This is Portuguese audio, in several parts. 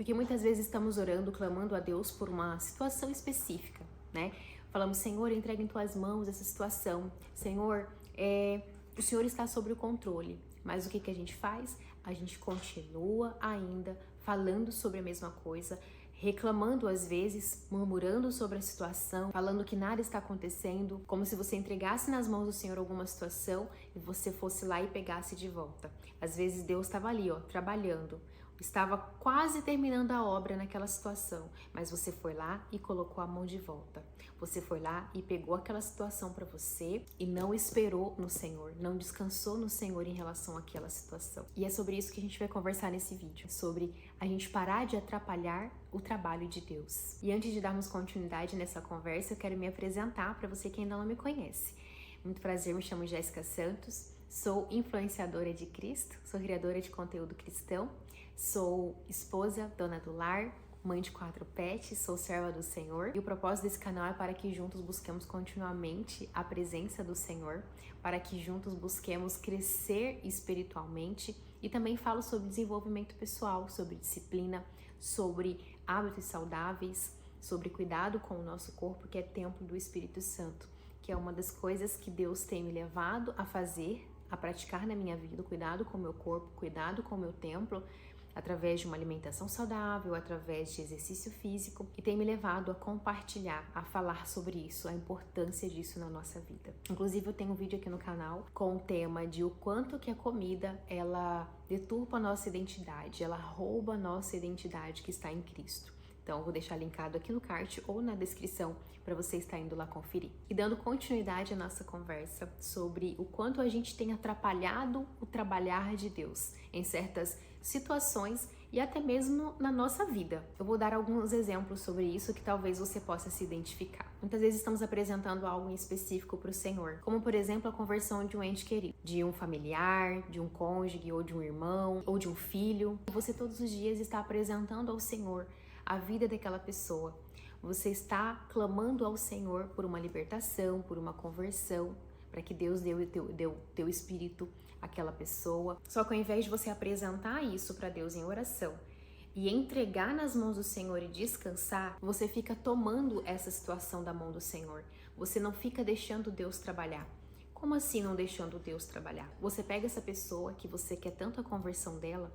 Porque muitas vezes estamos orando, clamando a Deus por uma situação específica, né? Falamos, Senhor, entrega em tuas mãos essa situação. Senhor, o Senhor está sob o controle. Mas o que a gente faz? A gente continua ainda falando sobre a mesma coisa, reclamando às vezes, murmurando sobre a situação, falando que nada está acontecendo, como se você entregasse nas mãos do Senhor alguma situação e você fosse lá e pegasse de volta. Às vezes Deus estava ali, trabalhando, estava quase terminando a obra naquela situação, mas você foi lá e colocou a mão de volta. Você foi lá e pegou aquela situação para você e não esperou no Senhor, não descansou no Senhor em relação àquela situação. E é sobre isso que a gente vai conversar nesse vídeo, sobre a gente parar de atrapalhar o trabalho de Deus. E antes de darmos continuidade nessa conversa, eu quero me apresentar para você que ainda não me conhece. Muito prazer, me chamo Jéssica Santos, sou influenciadora de Cristo, sou criadora de conteúdo cristão, sou esposa, dona do lar, mãe de 4 pets, sou serva do Senhor. E o propósito desse canal é para que juntos busquemos continuamente a presença do Senhor, para que juntos busquemos crescer espiritualmente, e também falo sobre desenvolvimento pessoal, sobre disciplina, sobre hábitos saudáveis, sobre cuidado com o nosso corpo, que é templo do Espírito Santo, que é uma das coisas que Deus tem me levado a fazer, a praticar na minha vida, cuidado com o meu corpo, cuidado com o meu templo, através de uma alimentação saudável, através de exercício físico, e tem me levado a compartilhar, a falar sobre isso, a importância disso na nossa vida. Inclusive eu tenho um vídeo aqui no canal com o tema de o quanto que a comida, ela deturpa a nossa identidade, ela rouba a nossa identidade que está em Cristo. Então eu vou deixar linkado aqui no card ou na descrição para você estar indo lá conferir. E dando continuidade à nossa conversa sobre o quanto a gente tem atrapalhado o trabalhar de Deus em certas situações e até mesmo na nossa vida. Eu vou dar alguns exemplos sobre isso que talvez você possa se identificar. Muitas vezes estamos apresentando algo em específico para o Senhor, como por exemplo a conversão de um ente querido, de um familiar, de um cônjuge ou de um irmão ou de um filho. Você todos os dias está apresentando ao Senhor a vida daquela pessoa. Você está clamando ao Senhor por uma libertação, por uma conversão, para que Deus dê o teu espírito àquela pessoa. Só que ao invés de você apresentar isso para Deus em oração e entregar nas mãos do Senhor e descansar, você fica tomando essa situação da mão do Senhor. Você não fica deixando Deus trabalhar. Como assim não deixando Deus trabalhar? Você pega essa pessoa que você quer tanto a conversão dela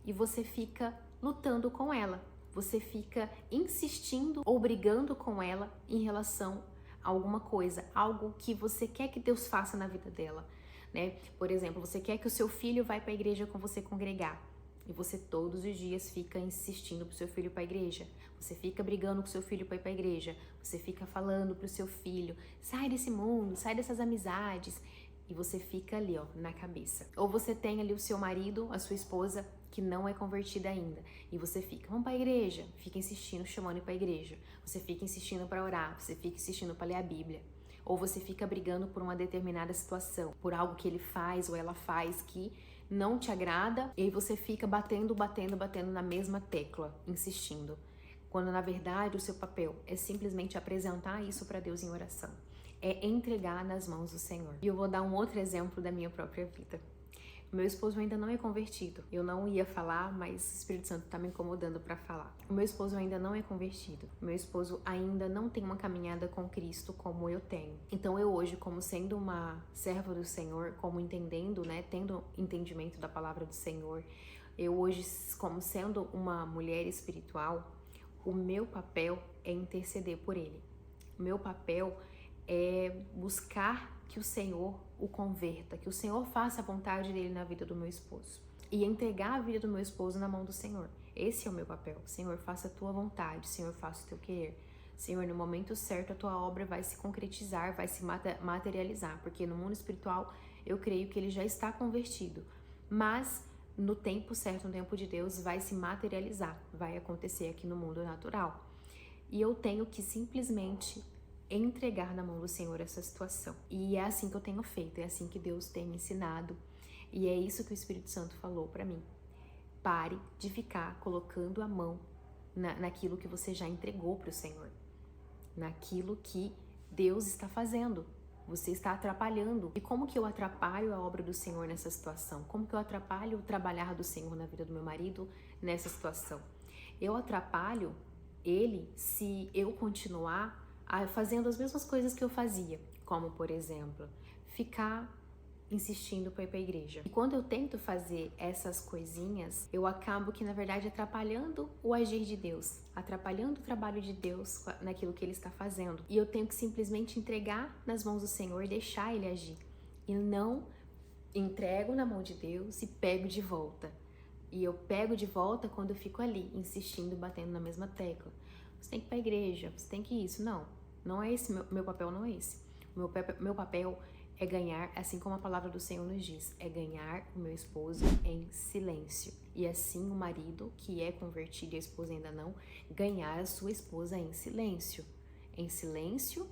e você fica lutando com ela. Você fica insistindo ou brigando com ela em relação a alguma coisa, algo que você quer que Deus faça na vida dela, né? Por exemplo, você quer que o seu filho vá para a igreja com você congregar e você todos os dias fica insistindo para o seu filho ir para a igreja. Você fica brigando com o seu filho para ir para a igreja. Você fica falando para o seu filho, sai desse mundo, sai dessas amizades. E você fica ali, na cabeça. Ou você tem ali o seu marido, a sua esposa, que não é convertida ainda. E você fica, vamos para a igreja. Fica insistindo, chamando ir para a igreja. Você fica insistindo para orar. Você fica insistindo para ler a Bíblia. Ou você fica brigando por uma determinada situação, por algo que ele faz ou ela faz que não te agrada. E aí você fica batendo na mesma tecla, insistindo. Quando na verdade o seu papel é simplesmente apresentar isso para Deus em oração. É entregar nas mãos do Senhor. E eu vou dar um outro exemplo da minha própria vida. Meu esposo ainda não é convertido. Eu não ia falar, mas o Espírito Santo está me incomodando para falar. O meu esposo ainda não é convertido. Meu esposo ainda não tem uma caminhada com Cristo como eu tenho. Então eu hoje, como sendo uma serva do Senhor, como entendendo, tendo entendimento da palavra do Senhor, eu hoje, como sendo uma mulher espiritual, o meu papel é interceder por ele. O meu papel é buscar que o Senhor o converta, que o Senhor faça a vontade dele na vida do meu esposo e entregar a vida do meu esposo na mão do Senhor. Esse é o meu papel. Senhor, faça a tua vontade. Senhor, faça o teu querer. Senhor, no momento certo a tua obra vai se concretizar, vai se materializar, porque no mundo espiritual eu creio que ele já está convertido, mas no tempo certo, no tempo de Deus, vai se materializar, vai acontecer aqui no mundo natural. E eu tenho que simplesmente entregar na mão do Senhor essa situação. E é assim que eu tenho feito, é assim que Deus tem me ensinado. E é isso que o Espírito Santo falou para mim. Pare de ficar colocando a mão naquilo que você já entregou para o Senhor. Naquilo que Deus está fazendo. Você está atrapalhando. E como que eu atrapalho a obra do Senhor nessa situação? Como que eu atrapalho o trabalhar do Senhor na vida do meu marido nessa situação? eu atrapalho ele se eu continuar fazendo as mesmas coisas que eu fazia, como, por exemplo, ficar insistindo para ir para a igreja. E quando eu tento fazer essas coisinhas, eu acabo que, na verdade, atrapalhando o agir de Deus, atrapalhando o trabalho de Deus naquilo que Ele está fazendo. E eu tenho que simplesmente entregar nas mãos do Senhor e deixar Ele agir. E não entrego na mão de Deus e pego de volta. E eu pego de volta quando eu fico ali, insistindo, batendo na mesma tecla. Você tem que ir para a igreja, você tem que isso. Não é esse, meu papel não é esse. Meu papel é ganhar, assim como a palavra do Senhor nos diz, é ganhar o meu esposo em silêncio. E assim o marido, que é convertido e a esposa ainda não, ganhar a sua esposa em silêncio. Em silêncio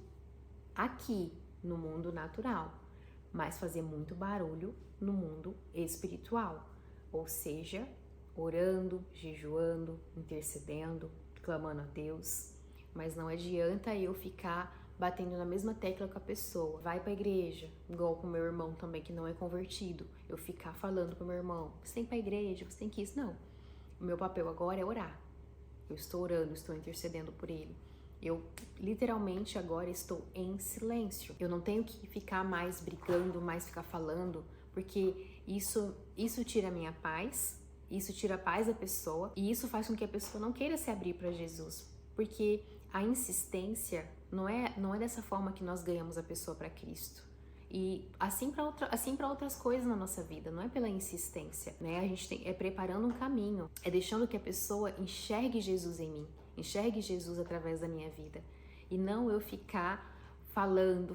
aqui, no mundo natural, mas fazer muito barulho no mundo espiritual. Ou seja, orando, jejuando, intercedendo, clamando a Deus. Mas não adianta eu ficar batendo na mesma tecla com a pessoa. Vai pra igreja, igual com o meu irmão também, que não é convertido. Eu ficar falando pro meu irmão, você tem que ir pra igreja, você tem que isso. Não. O meu papel agora é orar. Eu estou orando, estou intercedendo por ele. Eu literalmente agora estou em silêncio. Eu não tenho que ficar mais brigando, mais ficar falando, porque isso tira a minha paz, isso tira a paz da pessoa, e isso faz com que a pessoa não queira se abrir para Jesus. Porque a insistência não é dessa forma que nós ganhamos a pessoa para Cristo. E assim para outras coisas na nossa vida, não é pela insistência, né? A gente é preparando um caminho, é deixando que a pessoa enxergue Jesus em mim, enxergue Jesus através da minha vida. E não eu ficar falando,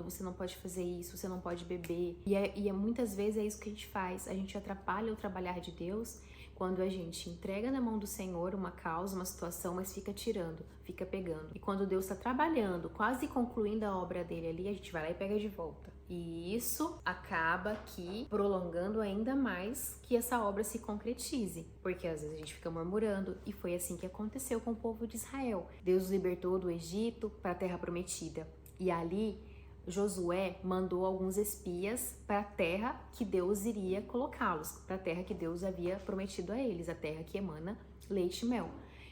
você não pode fazer isso, você não pode beber. E muitas vezes é isso que a gente faz, a gente atrapalha o trabalhar de Deus quando a gente entrega na mão do Senhor uma causa, uma situação, mas fica tirando, fica pegando. E quando Deus está trabalhando, quase concluindo a obra dele ali, a gente vai lá e pega de volta. E isso acaba aqui prolongando ainda mais que essa obra se concretize, porque às vezes a gente fica murmurando, e foi assim que aconteceu com o povo de Israel. Deus libertou do Egito para a Terra Prometida, e ali Josué mandou alguns espias para a terra que Deus iria colocá-los, para a terra que Deus havia prometido a eles, a terra que emana leite e mel.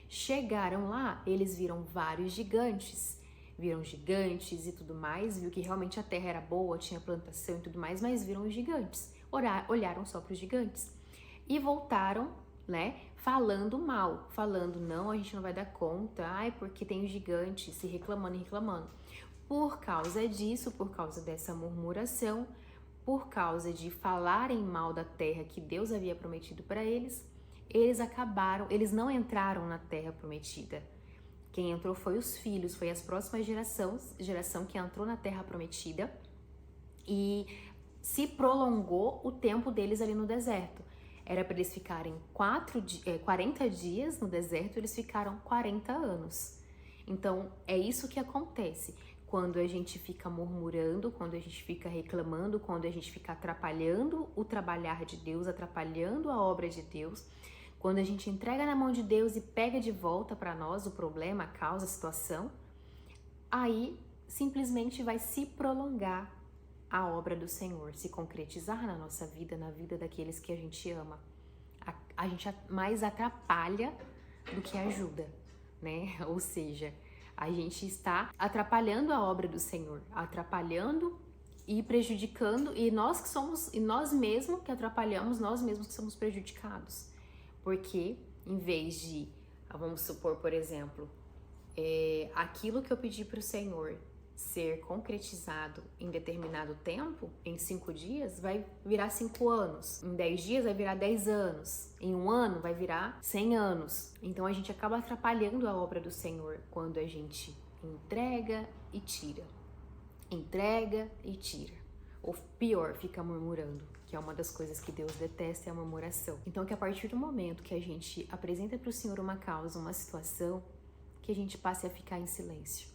Chegaram lá, eles viram vários gigantes, e tudo mais, viu que realmente a terra era boa, tinha plantação e tudo mais, mas viram os gigantes, olharam só para os gigantes e voltaram, né, falando mal, falando, não, a gente não vai dar conta, porque tem os gigantes, se reclamando. Por causa disso, por causa dessa murmuração, por causa de falarem mal da terra que Deus havia prometido para eles, eles não entraram na terra prometida. Quem entrou foi os filhos, foi as próximas geração que entrou na terra prometida, e se prolongou o tempo deles ali no deserto. Era para eles ficarem 40 dias no deserto, eles ficaram 40 anos. Então, é isso que acontece. Quando a gente fica murmurando, quando a gente fica reclamando, quando a gente fica atrapalhando o trabalhar de Deus, atrapalhando a obra de Deus, quando a gente entrega na mão de Deus e pega de volta para nós o problema, a causa, a situação, aí simplesmente vai se prolongar a obra do Senhor, se concretizar na nossa vida, na vida daqueles que a gente ama. A gente mais atrapalha do que ajuda, né? Ou seja, a gente está atrapalhando a obra do Senhor, atrapalhando e prejudicando, e nós mesmos que atrapalhamos, nós mesmos que somos prejudicados. Porque em vez de, vamos supor, por exemplo, aquilo que eu pedi para o Senhor ser concretizado em determinado tempo, em 5 dias, vai virar 5 anos. Em 10 dias vai virar 10 anos. Em 1 ano vai virar 100 anos. Então a gente acaba atrapalhando a obra do Senhor quando a gente entrega e tira. Entrega e tira. Ou pior, fica murmurando, que é uma das coisas que Deus detesta, é a murmuração. Então que a partir do momento que a gente apresenta para o Senhor uma causa, uma situação, que a gente passe a ficar em silêncio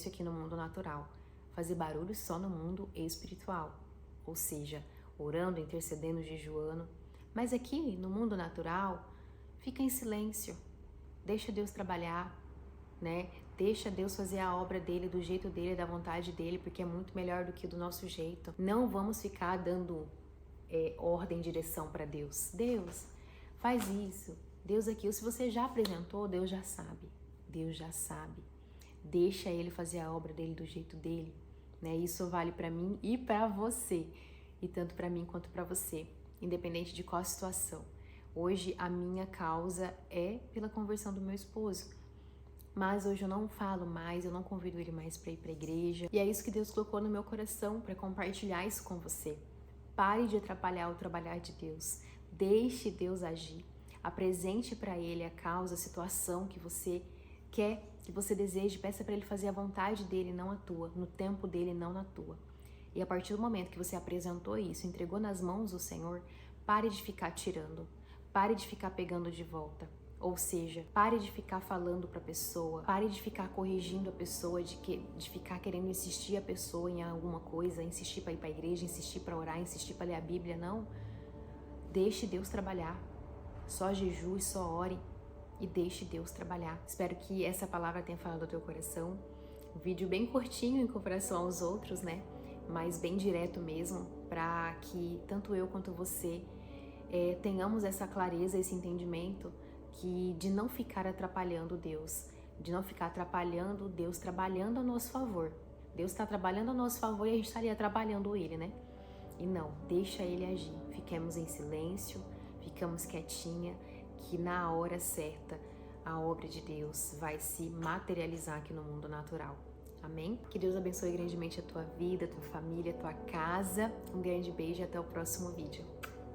aqui no mundo natural, fazer barulho só no mundo espiritual, ou seja, orando, intercedendo, jejuando, mas aqui no mundo natural, fica em silêncio, deixa Deus trabalhar, né? Deixa Deus fazer a obra dele, do jeito dele, da vontade dele, porque é muito melhor do que do nosso jeito. Não vamos ficar dando ordem, direção para Deus. Deus, faz isso, Deus aqui, ou se você já apresentou, Deus já sabe. Deus já sabe. Deixa Ele fazer a obra dele do jeito dele, né? Isso vale para mim e para você, e tanto para mim quanto para você, independente de qual a situação. Hoje a minha causa é pela conversão do meu esposo, mas hoje eu não falo mais, eu não convido ele mais para ir para a igreja, e é isso que Deus colocou no meu coração para compartilhar isso com você. Pare de atrapalhar o trabalhar de Deus, deixe Deus agir, apresente para Ele a causa, a situação que você quer, que você deseja, peça para Ele fazer a vontade dele, não a tua, no tempo dele, não na tua. E a partir do momento que você apresentou isso, entregou nas mãos do Senhor, pare de ficar tirando, pare de ficar pegando de volta. Ou seja, pare de ficar falando para a pessoa, pare de ficar corrigindo a pessoa, de ficar querendo insistir a pessoa em alguma coisa, insistir para ir para a igreja, insistir para orar, insistir para ler a Bíblia, não. Deixe Deus trabalhar. Só jejue, só ore e deixe Deus trabalhar. Espero que essa palavra tenha falado ao teu coração. Um vídeo bem curtinho em comparação aos outros, né? Mas bem direto mesmo, para que tanto eu quanto você tenhamos essa clareza, esse entendimento de não ficar atrapalhando Deus, de não ficar atrapalhando Deus trabalhando a nosso favor. Deus está trabalhando a nosso favor e a gente estaria atrapalhando Ele, né? E não, deixa Ele agir. Fiquemos em silêncio, ficamos quietinha, que na hora certa a obra de Deus vai se materializar aqui no mundo natural. Amém? Que Deus abençoe grandemente a tua vida, a tua família, a tua casa. Um grande beijo e até o próximo vídeo.